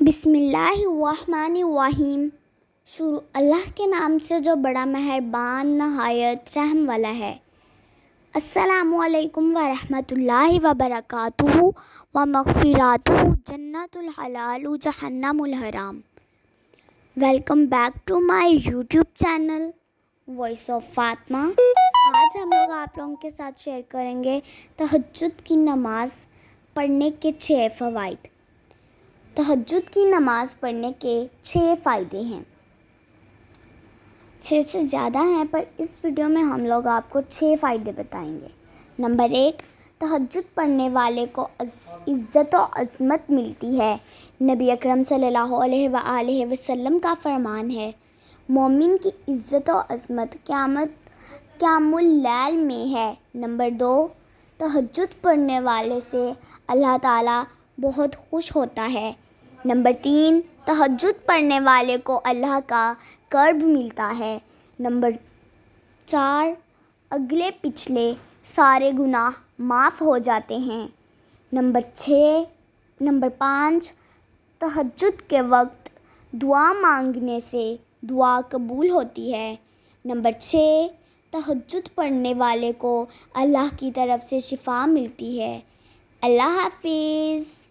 بسم اللہ الرحمن الرحیم۔ شروع اللہ کے نام سے جو بڑا مہربان نہایت رحم والا ہے۔ السلام علیکم ورحمۃ اللہ وبرکاتہ ومغفراتہ جنت الحلال و جہنم الحرام۔ Welcome back to my YouTube channel voice of Fatima. آج ہم لوگ آپ لوگوں کے ساتھ شیئر کریں گے تہجد کی نماز پڑھنے کے 6 فوائد۔ تہجد کی نماز پڑھنے کے 6 فائدے ہیں، 6 سے زیادہ ہیں، پر اس ویڈیو میں ہم لوگ آپ کو 6 فائدے بتائیں گے۔ نمبر 1، تہجد پڑھنے والے کو عزت و عظمت ملتی ہے۔ نبی اکرم صلی اللہ علیہ وآلہ وسلم کا فرمان ہے، مومن کی عزت و عظمت قیام اللیل میں ہے۔ نمبر 2، تہجد پڑھنے والے سے اللہ تعالیٰ بہت خوش ہوتا ہے۔ نمبر 3، تہجد پڑھنے والے کو اللہ کا قرب ملتا ہے۔ نمبر 4، اگلے پچھلے سارے گناہ معاف ہو جاتے ہیں۔ نمبر 5، تہجد کے وقت دعا مانگنے سے دعا قبول ہوتی ہے۔ نمبر 6، تہجد پڑھنے والے کو اللہ کی طرف سے شفا ملتی ہے۔ اللہ حافظ۔